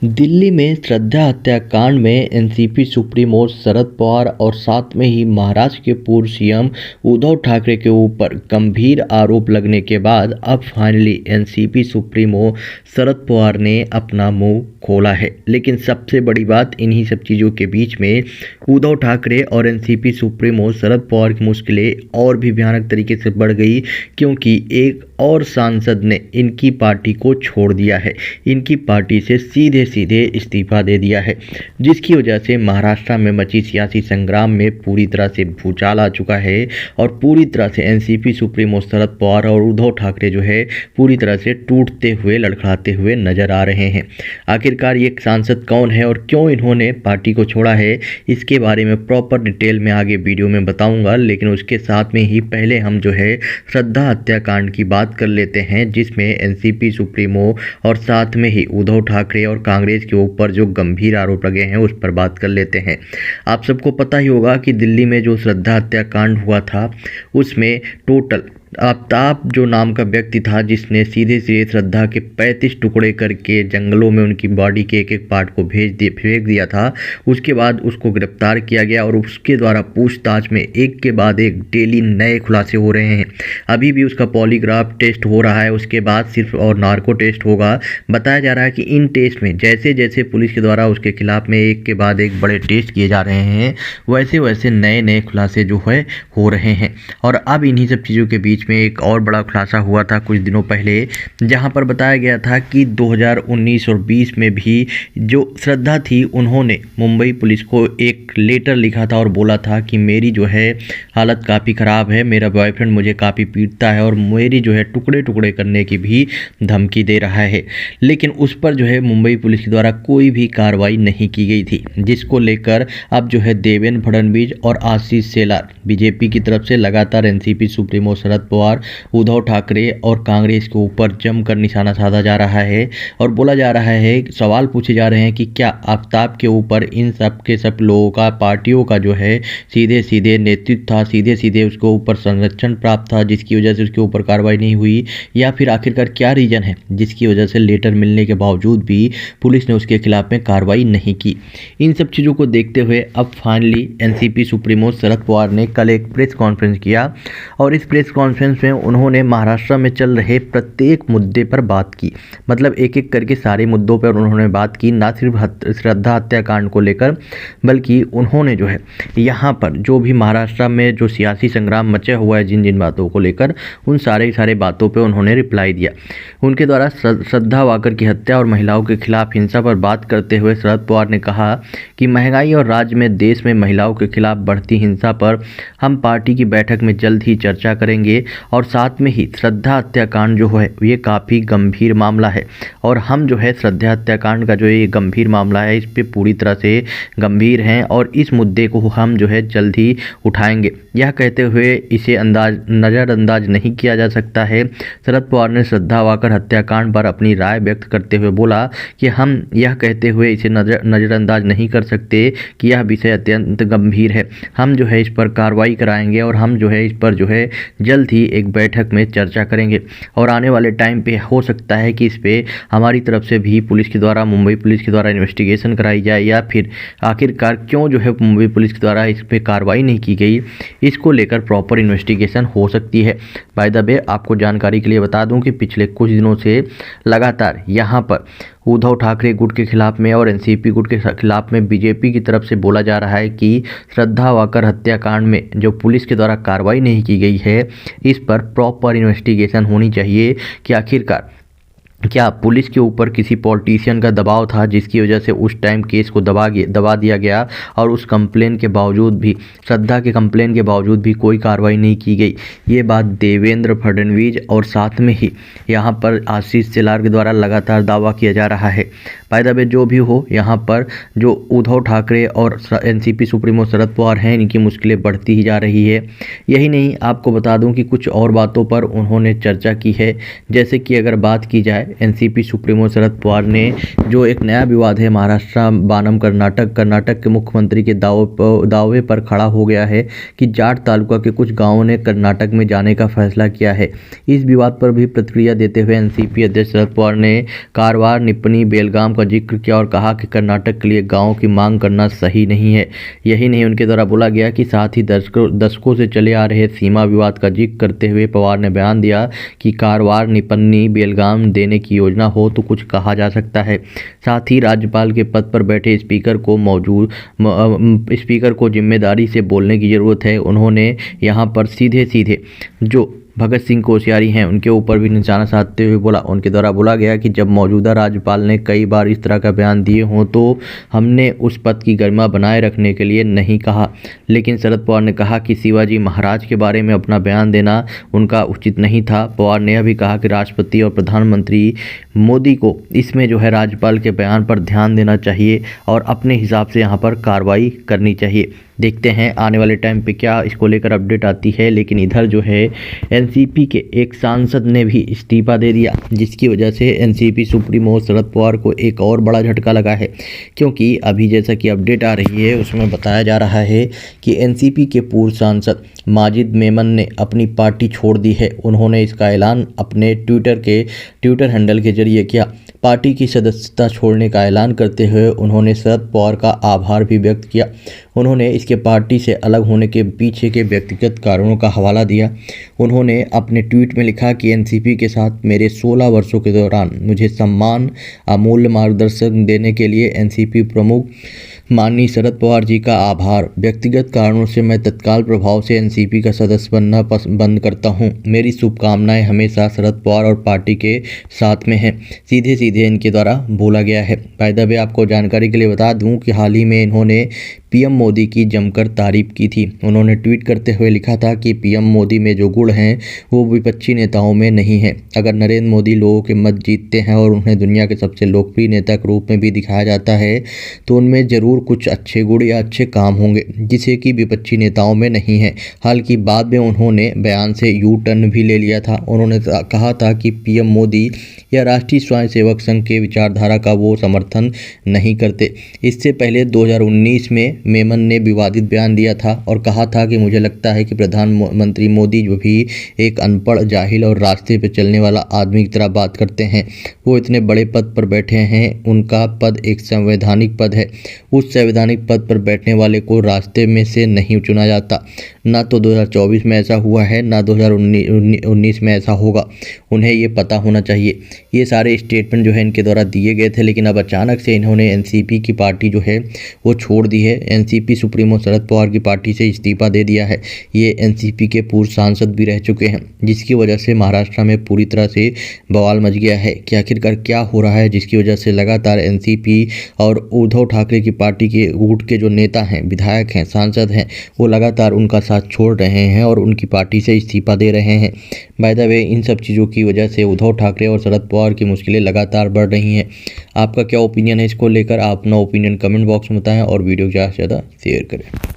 दिल्ली में श्रद्धा हत्याकांड में एनसीपी सुप्रीमो शरद पवार और साथ में ही महाराष्ट्र के पूर्व सीएम उद्धव ठाकरे के ऊपर गंभीर आरोप लगने के बाद अब finally NCP supremo Sharad Pawar ने अपना मुंह खोला है। लेकिन सबसे बड़ी बात इन्हीं सब चीज़ों के बीच में उद्धव ठाकरे और एनसीपी सुप्रीमो शरद पवार की मुश्किलें और भी भयानक तरीके से बढ़ गई, क्योंकि एक और सांसद ने इनकी पार्टी को छोड़ दिया है। इनकी पार्टी से सीधे सीधे इस्तीफा दे दिया है, जिसकी वजह से महाराष्ट्र में मची सियासी संग्राम में पूरी तरह से भूचाल आ चुका है और पूरी तरह से एनसीपी सुप्रीमो शरद पवार और उद्धव ठाकरे जो है पूरी तरह से टूटते हुए लड़खड़ाते हुए नजर आ रहे हैं। आखिरकार ये सांसद कौन है और क्यों इन्होंने पार्टी को छोड़ा है, इसके बारे में प्रॉपर डिटेल में आगे वीडियो में बताऊंगा। लेकिन उसके साथ में ही पहले हम जो है श्रद्धा हत्याकांड की बात कर लेते हैं, जिसमें एनसीपी सुप्रीमो और साथ में ही उद्धव ठाकरे और कांग्रेस के ऊपर जो गंभीर आरोप लगे हैं उस पर बात कर लेते हैं। आप सबको पता ही होगा कि दिल्ली में जो श्रद्धा हत्याकांड हुआ था उसमें टोटल आफ्ताब जो नाम का व्यक्ति था, जिसने सीधे सीधे श्रद्धा के 35 टुकड़े करके जंगलों में उनकी बॉडी के एक एक पार्ट को फेंक दिया था। उसके बाद उसको गिरफ्तार किया गया और उसके द्वारा पूछताछ में एक के बाद एक डेली नए खुलासे हो रहे हैं। अभी भी उसका पॉलीग्राफ टेस्ट हो रहा है, उसके बाद सिर्फ और नार्को टेस्ट होगा। बताया जा रहा है कि इन टेस्ट में जैसे जैसे पुलिस के द्वारा उसके खिलाफ में एक के बाद एक बड़े टेस्ट किए जा रहे हैं, वैसे वैसे नए नए खुलासे जो है हो रहे हैं। और अब इन्हीं सब चीज़ों के बीच में एक और बड़ा खुलासा हुआ था कुछ दिनों पहले, जहां पर बताया गया था कि 2019 और 20 में भी जो श्रद्धा थी उन्होंने मुंबई पुलिस को एक लेटर लिखा था और बोला था कि मेरी जो है हालत काफ़ी ख़राब है, मेरा बॉयफ्रेंड मुझे काफ़ी पीटता है और मेरी जो है टुकड़े टुकड़े करने की भी धमकी दे रहा है। लेकिन उस पर जो है मुंबई पुलिस के द्वारा कोई भी कार्रवाई नहीं की गई थी, जिसको लेकर अब जो है देवेंद्र फडणवीस और आशीष शेलार बीजेपी की तरफ से लगातार एनसीपी सुप्रीमो शरद पवार, उद्धव ठाकरे और कांग्रेस के ऊपर जमकर निशाना साधा जा रहा है और बोला जा रहा है, सवाल पूछे जा रहे हैं कि क्या आफ्ताब के ऊपर इन सब के सब लोगों का, पार्टियों का जो है सीधे सीधे नेतृत्व था, सीधे सीधे उसके ऊपर संरक्षण प्राप्त था, जिसकी वजह से उसके ऊपर कार्रवाई नहीं हुई, या फिर आखिरकार क्या रीजन है जिसकी वजह से लेटर मिलने के बावजूद भी पुलिस ने उसके खिलाफ में कार्रवाई नहीं की। इन सब चीज़ों को देखते हुए अब finally NCP supremo Sharad Pawar ने कल एक प्रेस कॉन्फ्रेंस किया और इस प्रेस कॉन्फ्रेंस में उन्होंने महाराष्ट्र में चल रहे प्रत्येक मुद्दे पर बात की। मतलब एक एक करके सारे मुद्दों पर उन्होंने बात की, ना सिर्फ श्रद्धा हत्याकांड को लेकर, बल्कि उन्होंने जो है यहाँ पर जो भी महाराष्ट्र में जो सियासी संग्राम मचा हुआ है जिन जिन बातों को लेकर, उन सारे बातों पर उन्होंने रिप्लाई दिया। उनके द्वारा श्रद्धा वाकर की हत्या और महिलाओं के खिलाफ हिंसा पर बात करते हुए शरद पवार ने कहा कि महंगाई और राज्य में देश में महिलाओं के खिलाफ बढ़ती हिंसा पर हम पार्टी की बैठक में जल्द ही चर्चा करेंगे और साथ में ही श्रद्धा हत्याकांड जो है ये काफ़ी गंभीर मामला है और हम जो है श्रद्धा हत्याकांड का जो ये गंभीर मामला है इस पे पूरी तरह से गंभीर हैं और इस मुद्दे को हम जो है जल्द ही उठाएंगे। यह कहते हुए इसे नज़रअंदाज नहीं किया जा सकता है। शरद पवार ने श्रद्धा वाकर हत्याकांड पर अपनी राय व्यक्त करते हुए बोला कि हम यह कहते हुए इसे नज़रअंदाज नहीं कर सकते कि यह विषय अत्यंत गंभीर है। हम जो है इस पर कार्रवाई कराएंगे और हम जो है इस पर जो है जल्द ही एक बैठक में चर्चा करेंगे और आने वाले टाइम पे हो सकता है कि इस पे हमारी तरफ से भी पुलिस के द्वारा, मुंबई पुलिस के द्वारा इन्वेस्टिगेशन कराई जाए, या फिर आखिरकार क्यों जो है मुंबई पुलिस के द्वारा इस पे कार्रवाई नहीं की गई, इसको लेकर प्रॉपर इन्वेस्टिगेशन हो सकती है। बाय द वे आपको जानकारी के लिए बता दूं कि पिछले कुछ दिनों से लगातार यहाँ पर उद्धव ठाकरे गुट के खिलाफ में और एनसीपी गुट के खिलाफ में बीजेपी की तरफ से बोला जा रहा है कि श्रद्धा वाकर हत्याकांड में जो पुलिस के द्वारा कार्रवाई नहीं की गई है इस पर प्रॉपर इन्वेस्टिगेशन होनी चाहिए कि आखिरकार क्या पुलिस के ऊपर किसी पॉलिटिशियन का दबाव था जिसकी वजह से उस टाइम केस को दबा दिया गया और उस कंप्लेन के बावजूद भी, श्रद्धा के कंप्लेन के बावजूद भी कोई कार्रवाई नहीं की गई। ये बात देवेंद्र फडणवीस और साथ में ही यहाँ पर आशीष शेलार के द्वारा लगातार दावा किया जा रहा है। बाय द वे जो भी हो, यहाँ पर जो उद्धव ठाकरे और एनसीपी सुप्रीमो शरद पवार हैं, इनकी मुश्किलें बढ़ती ही जा रही है। यही नहीं, आपको बता दूं कि कुछ और बातों पर उन्होंने चर्चा की है। जैसे कि अगर बात की जाए एनसीपी सुप्रीमो शरद पवार ने जो एक नया विवाद है महाराष्ट्र बानम कर्नाटक के मुख्यमंत्री के दावे पर खड़ा हो गया है कि जाट तालुका के कुछ गाँवों ने कर्नाटक में जाने का फैसला किया है। इस विवाद पर भी प्रतिक्रिया देते हुए एनसीपी अध्यक्ष शरद पवार ने कारवार, निपनी, बेलगाम का जिक्र किया और कहा कि कर्नाटक के लिए गाँव की मांग करना सही नहीं है। यही नहीं, उनके द्वारा बोला गया कि साथ ही दशकों से चले आ रहे सीमा विवाद का जिक्र करते हुए पवार ने बयान दिया कि कारवार, निपन्नी, बेलगाम देने की योजना हो तो कुछ कहा जा सकता है। साथ ही राज्यपाल के पद पर बैठे स्पीकर को जिम्मेदारी से बोलने की ज़रूरत है। उन्होंने यहाँ पर सीधे सीधे जो भगत सिंह कोश्यारी हैं उनके ऊपर भी निशाना साधते हुए बोला। उनके द्वारा बोला गया कि जब मौजूदा राज्यपाल ने कई बार इस तरह का बयान दिए हों तो हमने उस पद की गरिमा बनाए रखने के लिए नहीं कहा, लेकिन शरद पवार ने कहा कि शिवाजी महाराज के बारे में अपना बयान देना उनका उचित नहीं था। पवार ने यह भी कहा कि राष्ट्रपति और प्रधानमंत्री मोदी को इसमें जो है राज्यपाल के बयान पर ध्यान देना चाहिए और अपने हिसाब से यहाँ पर कार्रवाई करनी चाहिए। देखते हैं आने वाले टाइम पे क्या इसको लेकर अपडेट आती है। लेकिन इधर जो है एनसीपी के एक सांसद ने भी इस्तीफा दे दिया, जिसकी वजह से एनसीपी सुप्रीमो शरद पवार को एक और बड़ा झटका लगा है, क्योंकि अभी जैसा कि अपडेट आ रही है उसमें बताया जा रहा है कि एनसीपी के पूर्व सांसद माजिद मेमन ने अपनी पार्टी छोड़ दी है। उन्होंने इसका ऐलान अपने ट्विटर हैंडल के जरिए किया। पार्टी की सदस्यता छोड़ने का ऐलान करते हुए उन्होंने शरद पवार का आभार भी व्यक्त किया। उन्होंने इसके पार्टी से अलग होने के पीछे के व्यक्तिगत कारणों का हवाला दिया। उन्होंने अपने ट्वीट में लिखा कि एनसीपी के साथ मेरे 16 वर्षों के दौरान मुझे सम्मान, अमूल्य मार्गदर्शन देने के लिए एनसीपी प्रमुख माननीय शरद पवार जी का आभार। व्यक्तिगत कारणों से मैं तत्काल प्रभाव से एनसीपी का सदस्य बनना बंद करता हूं। मेरी शुभकामनाएं हमेशा शरद पवार और पार्टी के साथ में हैं। सीधे सीधे इनके द्वारा बोला गया है। बाय द वे आपको जानकारी के लिए बता दूं कि हाल ही में इन्होंने पीएम मोदी की जमकर तारीफ की थी। उन्होंने ट्वीट करते हुए लिखा था कि पीएम मोदी में जो गुण हैं वो विपक्षी नेताओं में नहीं है। अगर नरेंद्र मोदी लोगों के मत जीतते हैं और उन्हें दुनिया के सबसे लोकप्रिय नेता के रूप में भी दिखाया जाता है तो उनमें ज़रूर कुछ अच्छे गुण या अच्छे काम होंगे, जिसे कि विपक्षी नेताओं में नहीं है। हालांकि बाद में उन्होंने बयान से यू टर्न भी ले लिया था। उन्होंने कहा था कि पीएम मोदी या राष्ट्रीय स्वयंसेवक संघ के विचारधारा का वो समर्थन नहीं करते। इससे पहले 2019 में मेमन ने विवादित बयान दिया था और कहा था कि मुझे लगता है कि प्रधानमंत्री मोदी जो भी एक अनपढ़, जाहिल और रास्ते पे चलने वाला आदमी की तरह बात करते हैं। वो इतने बड़े पद पर बैठे हैं, उनका पद एक संवैधानिक पद है। उस संवैधानिक पद पर बैठने वाले को रास्ते में से नहीं चुना जाता। ना तो 2024 में ऐसा हुआ है, ना 2019 में ऐसा होगा। उन्हें ये पता होना चाहिए। ये सारे स्टेटमेंट जो है इनके द्वारा दिए गए थे, लेकिन अब अचानक से इन्होंने एनसीपी की पार्टी जो है वो छोड़ दी है। एनसीपी सुप्रीमो शरद पवार की पार्टी से इस्तीफा दे दिया है। ये एनसीपी के पूर्व सांसद भी रह चुके हैं, जिसकी वजह से महाराष्ट्र में पूरी तरह से बवाल मच गया है कि आखिरकार क्या हो रहा है, जिसकी वजह से लगातार एनसीपी और उद्धव ठाकरे की पार्टी के गुट के जो नेता हैं, विधायक हैं, सांसद हैं, वो लगातार उनका साथ छोड़ रहे हैं और उनकी पार्टी से इस्तीफा दे रहे हैं। बाय द वे इन सब चीज़ों की वजह से उद्धव ठाकरे और शरद पवार की मुश्किलें लगातार बढ़ रही हैं। आपका क्या ओपिनियन है इसको लेकर? आप अपना ओपिनियन कमेंट बॉक्स में बताएं और वीडियो ज़्यादा से ज़्यादा शेयर करें।